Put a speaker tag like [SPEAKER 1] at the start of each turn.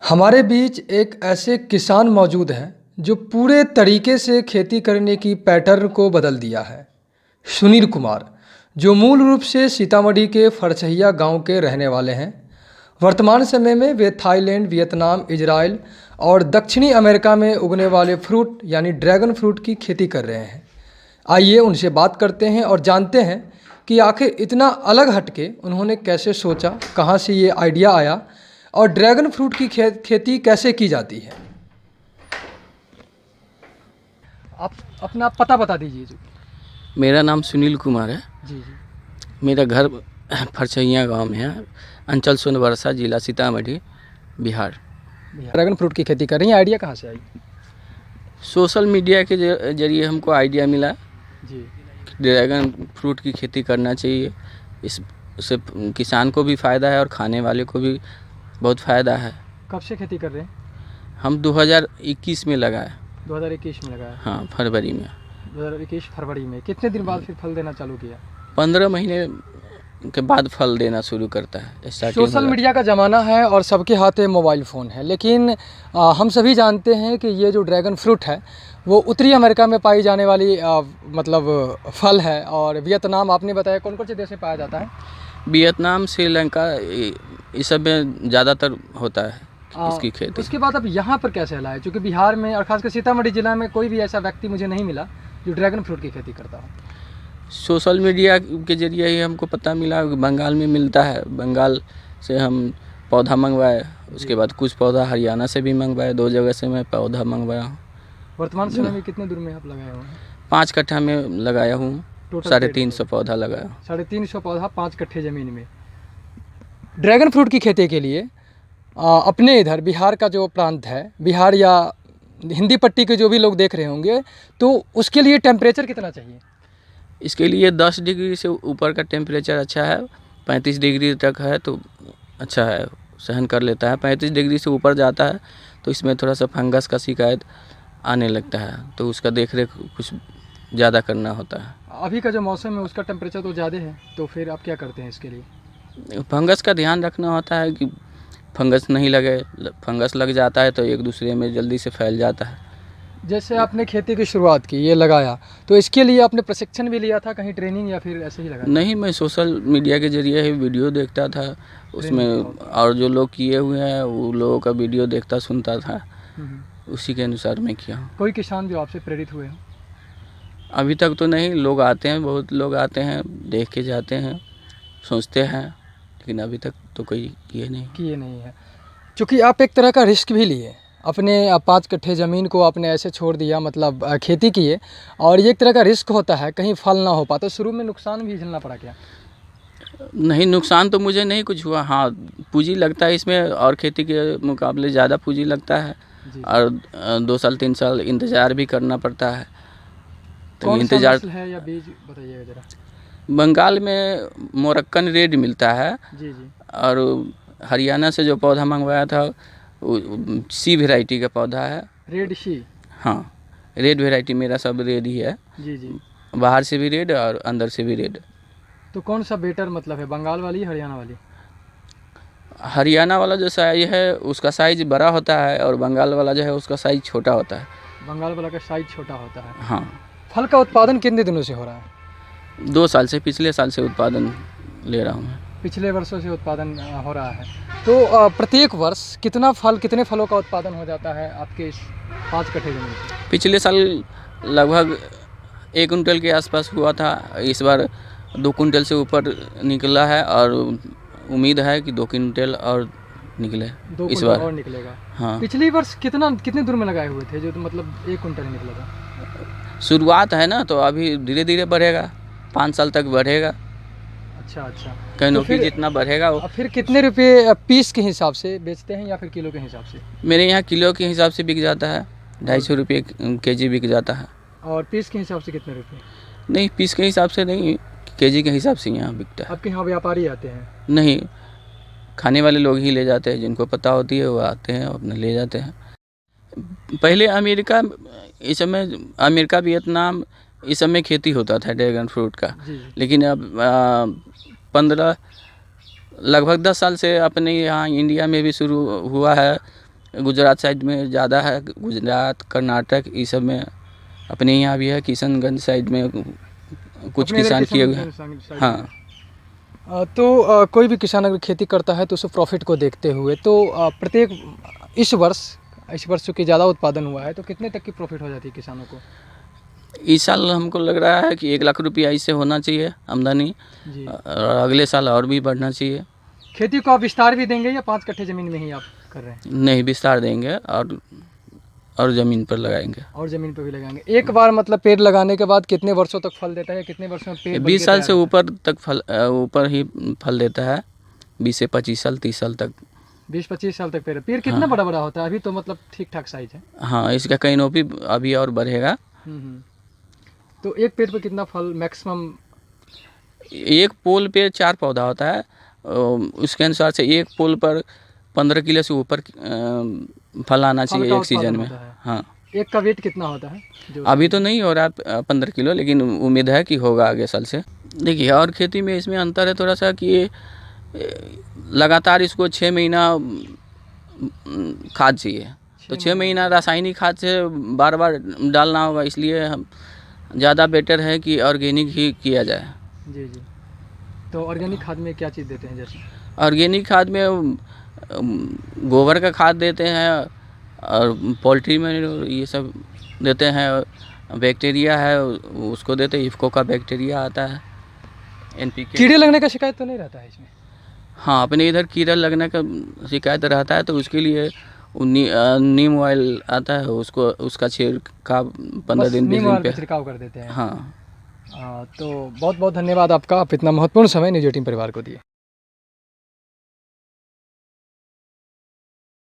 [SPEAKER 1] हमारे बीच एक ऐसे किसान मौजूद हैं जो पूरे तरीके से खेती करने की पैटर्न को बदल दिया है। सुनील कुमार, जो मूल रूप से सीतामढ़ी के फरसहिया गांव के रहने वाले हैं, वर्तमान समय में वे थाईलैंड, वियतनाम, इजराइल और दक्षिणी अमेरिका में उगने वाले फ्रूट यानी ड्रैगन फ्रूट की खेती कर रहे हैं। आइए उनसे बात करते हैं और जानते हैं कि आखिर इतना अलग हटके उन्होंने कैसे सोचा, कहाँ से ये आइडिया आया और ड्रैगन फ्रूट की खेती कैसे की जाती है। आप अपना पता बता दीजिए जी।
[SPEAKER 2] मेरा नाम सुनील कुमार है।
[SPEAKER 1] जी जी।
[SPEAKER 2] मेरा घर फरसहिया गांव में है, अंचल सोनबरसा, जिला सीतामढ़ी, बिहार।
[SPEAKER 1] ड्रैगन फ्रूट की खेती कर रही हैं, आइडिया कहाँ से आई?
[SPEAKER 2] सोशल मीडिया के जरिए हमको आइडिया मिला
[SPEAKER 1] जी
[SPEAKER 2] कि ड्रैगन फ्रूट की खेती करना चाहिए। इससे किसान को भी फ़ायदा है और खाने वाले को भी बहुत फ़ायदा है।
[SPEAKER 1] कब से खेती कर रहे हैं?
[SPEAKER 2] हम 2021 में लगाए।
[SPEAKER 1] 2021 में लगाया।
[SPEAKER 2] हाँ, फरवरी में।
[SPEAKER 1] 2021 फरवरी में। कितने दिन बाद फिर फल देना चालू किया?
[SPEAKER 2] 15 महीने के बाद फल देना शुरू करता है।
[SPEAKER 1] सोशल मीडिया का ज़माना है और सबके हाथ में मोबाइल फ़ोन है, लेकिन हम सभी जानते हैं कि ये जो ड्रैगन फ्रूट है वो उत्तरी अमेरिका में पाई जाने वाली मतलब फल है। और वियतनाम, आपने बताया, कौन कौन से देश में पाया जाता है?
[SPEAKER 2] वियतनाम, श्रीलंका, इस सब में ज़्यादातर होता है इसकी खेती।
[SPEAKER 1] उसके बाद अब यहाँ पर कैसे लाए? क्योंकि बिहार में और खासकर सीतामढ़ी जिला में कोई भी ऐसा व्यक्ति मुझे नहीं मिला जो ड्रैगन फ्रूट की खेती करता हो।
[SPEAKER 2] सोशल मीडिया के जरिए ही हमको पता मिला कि बंगाल में मिलता है। बंगाल से हम पौधा मंगवाए, उसके बाद कुछ पौधा हरियाणा से भी मंगवाए। 2 जगह से मैं पौधा मंगवाया हूँ।
[SPEAKER 1] वर्तमान समय में कितने दूर में आप लगाए हुए हैं?
[SPEAKER 2] 5 कट्ठा में लगाया हूँ। 350 पौधा लगाया।
[SPEAKER 1] 350 पौधा 5 कट्ठे ज़मीन में। ड्रैगन फ्रूट की खेती के लिए अपने इधर बिहार का जो प्रांत है, बिहार या हिंदी पट्टी के जो भी लोग देख रहे होंगे, तो उसके लिए टेम्परेचर कितना चाहिए?
[SPEAKER 2] इसके लिए 10 डिग्री से ऊपर का टेम्परेचर अच्छा है। 35 डिग्री तक है तो अच्छा है, सहन कर लेता है। 35 डिग्री से ऊपर जाता है तो इसमें थोड़ा सा फंगस का शिकायत आने लगता है, तो उसका देख रेख कुछ ज़्यादा करना होता है।
[SPEAKER 1] अभी का जो मौसम है उसका टेम्परेचर तो ज़्यादा है, तो फिर आप क्या करते हैं इसके लिए?
[SPEAKER 2] फंगस का ध्यान रखना होता है कि फंगस नहीं लगे। फंगस लग जाता है तो एक दूसरे में जल्दी से फैल जाता है।
[SPEAKER 1] जैसे आपने खेती की शुरुआत की, ये लगाया, तो इसके लिए आपने प्रशिक्षण भी लिया था, कहीं ट्रेनिंग, या फिर ऐसे ही लगाया?
[SPEAKER 2] नहीं, मैं सोशल मीडिया के जरिए ही वीडियो देखता था उसमें, और जो लोग किए हुए हैं वो लोगों का वीडियो देखता सुनता था, उसी के अनुसार मैं किया हूँ।
[SPEAKER 1] कोई किसान जो आपसे प्रेरित हुए हो?
[SPEAKER 2] अभी तक तो नहीं। लोग आते हैं, बहुत लोग आते हैं, देख के जाते हैं, सोचते हैं, लेकिन अभी तक तो कोई किए नहीं
[SPEAKER 1] है। चूँकि आप एक तरह का रिस्क भी लिए, अपने 5 कट्ठे ज़मीन को आपने ऐसे छोड़ दिया, मतलब खेती किए, और ये एक तरह का रिस्क होता है, कहीं फल ना हो पाता। तो शुरू में नुकसान भी झेलना पड़ा क्या?
[SPEAKER 2] नहीं, नुकसान तो मुझे नहीं कुछ हुआ। हाँ, पूंजी लगता है इसमें, और खेती के मुकाबले ज़्यादा पूंजी लगता है, और 2 साल 3 साल इंतज़ार भी करना पड़ता है।
[SPEAKER 1] तो इंतज़ार है या बीज बताइएगा ज़रा।
[SPEAKER 2] बंगाल में मोरक्कन रेड मिलता है।
[SPEAKER 1] जी जी।
[SPEAKER 2] और हरियाणा से जो पौधा मंगवाया था वो सी वैरायटी का पौधा है।
[SPEAKER 1] रेड सी? हाँ,
[SPEAKER 2] रेड वैरायटी मेरा सब रेड ही है।
[SPEAKER 1] जी जी।
[SPEAKER 2] बाहर से भी रेड और अंदर से भी रेड।
[SPEAKER 1] तो कौन सा बेटर मतलब है, बंगाल वाली, हरियाणा वाली?
[SPEAKER 2] हरियाणा वाला जो साइज है उसका साइज बड़ा होता है, और बंगाल वाला जो है उसका साइज छोटा होता है।
[SPEAKER 1] बंगाल वाला का साइज छोटा होता है।
[SPEAKER 2] हाँ।
[SPEAKER 1] फल का उत्पादन कितने दिनों से हो रहा है?
[SPEAKER 2] 2 साल से, पिछले साल से उत्पादन ले रहा हूँ।
[SPEAKER 1] पिछले वर्षों से उत्पादन हो रहा है। तो प्रत्येक वर्ष कितने फलों का उत्पादन हो जाता है आपके इस 5 कट्ठे ज़मीन से?
[SPEAKER 2] पिछले साल लगभग 1 कुंटल के आसपास हुआ था। इस बार 2 कुंटल से ऊपर निकला है, और उम्मीद है कि 2 कुंटल और निकले
[SPEAKER 1] 2
[SPEAKER 2] इस
[SPEAKER 1] कुंटल
[SPEAKER 2] बार
[SPEAKER 1] और निकलेगा।
[SPEAKER 2] हाँ।
[SPEAKER 1] पिछली वर्ष कितने दूर में लगाए हुए थे, जो तो मतलब 1 कुंटल ही निकला था?
[SPEAKER 2] शुरुआत है ना, तो अभी धीरे धीरे बढ़ेगा, 5 साल तक बढ़ेगा।
[SPEAKER 1] अच्छा अच्छा।
[SPEAKER 2] कैनोपी तो जितना बढ़ेगा वो।
[SPEAKER 1] फिर कितने रुपये पीस के हिसाब से बेचते हैं या फिर किलो के हिसाब से?
[SPEAKER 2] मेरे यहाँ किलो के हिसाब से बिक जाता है, 250 रुपये केजी बिक जाता है।
[SPEAKER 1] और पीस के हिसाब से कितने रुपये?
[SPEAKER 2] नहीं, पीस के हिसाब से नहीं, केजी के हिसाब से यहाँ बिकता है।
[SPEAKER 1] आपके यहाँ व्यापारी आते हैं?
[SPEAKER 2] नहीं, खाने वाले लोग ही ले जाते हैं, जिनको पता होती है वो आते हैं, अपने ले जाते हैं। पहले इस समय अमेरिका, वियतनाम, इस समय खेती होता था ड्रैगन फ्रूट का, लेकिन अब 15 लगभग 10 साल से अपने यहाँ इंडिया में भी शुरू हुआ है। गुजरात साइड में ज़्यादा है, गुजरात कर्नाटक ये सब में। अपने यहाँ भी है, किशनगंज साइड में कुछ
[SPEAKER 1] अपने इधर
[SPEAKER 2] किसान किए हुए
[SPEAKER 1] किशनगंज
[SPEAKER 2] हैं।
[SPEAKER 1] साइड
[SPEAKER 2] हाँ,
[SPEAKER 1] तो कोई भी किसान अगर खेती करता है तो उसे प्रॉफिट को देखते हुए तो प्रत्येक इस वर्ष चूँकि ज़्यादा उत्पादन हुआ है तो कितने तक की प्रॉफिट हो जाती है किसानों को?
[SPEAKER 2] इस साल हमको लग रहा है कि 1 लाख रुपया इससे होना चाहिए आमदनी,
[SPEAKER 1] जी।
[SPEAKER 2] और अगले साल और भी बढ़ना चाहिए।
[SPEAKER 1] खेती को आप विस्तार भी देंगे या 5 कट्ठे ज़मीन में ही आप कर रहे हैं?
[SPEAKER 2] नहीं, विस्तार देंगे और ज़मीन पर लगाएंगे।
[SPEAKER 1] और ज़मीन पे भी लगाएंगे। एक बार मतलब पेड़ लगाने के बाद कितने वर्षों तक फल देता है या कितने वर्षों में पेड़ बन
[SPEAKER 2] 20
[SPEAKER 1] के
[SPEAKER 2] साल
[SPEAKER 1] तैयार
[SPEAKER 2] से
[SPEAKER 1] होता
[SPEAKER 2] ऊपर तक ऊपर ही फल देता है। 20 से 25 साल 30 साल तक।
[SPEAKER 1] है? 20-25 साल तक पेड़ कितना बड़ा बड़ा होता है? अभी तो मतलब ठीक ठाक साइज है।
[SPEAKER 2] हाँ, इसका कैनोपी अभी और बढ़ेगा।
[SPEAKER 1] तो एक पेड़ पर कितना फल मैक्सिमम?
[SPEAKER 2] एक पोल पे 4 पौधा होता है। उसके अनुसार से एक पोल पर 15 किलो से ऊपर फल आना
[SPEAKER 1] फल
[SPEAKER 2] चाहिए
[SPEAKER 1] का
[SPEAKER 2] एक सीजन
[SPEAKER 1] उत्पादन
[SPEAKER 2] में।
[SPEAKER 1] होता है।
[SPEAKER 2] हाँ,
[SPEAKER 1] एक का वेट कितना होता है जो?
[SPEAKER 2] अभी तो नहीं हो रहा 15 किलो, लेकिन उम्मीद है कि होगा आगे साल से। देखिए, और खेती में इसमें अंतर है थोड़ा सा कि ये लगातार इसको 6 महीना खाद चाहिए, तो 6 महीना रासायनिक खाद से बार बार डालना होगा, इसलिए हम ज़्यादा बेटर है कि ऑर्गेनिक ही किया जाए।
[SPEAKER 1] जी जी। तो ऑर्गेनिक खाद में क्या चीज़ देते हैं जैसे?
[SPEAKER 2] ऑर्गेनिक खाद में गोबर का खाद देते हैं और पोल्ट्री में ये सब देते हैं। बैक्टीरिया है उसको देते हैं, इफ़को का बैक्टीरिया आता है, NPK।
[SPEAKER 1] कीड़े लगने का शिकायत तो नहीं रहता है इसमें?
[SPEAKER 2] हाँ, अपने इधर कीड़ा लगने का शिकायत रहता है, तो उसके लिए नीम ऑयल आता है, उसको उसका छिड़काव 15 दिन 20
[SPEAKER 1] नीम
[SPEAKER 2] दिन
[SPEAKER 1] ऑयल
[SPEAKER 2] पे।
[SPEAKER 1] का छिड़काव कर देते हैं।
[SPEAKER 2] हाँ।
[SPEAKER 1] तो बहुत बहुत धन्यवाद आपका, आप इतना महत्वपूर्ण समय न्यूज़ 18 परिवार को दिए।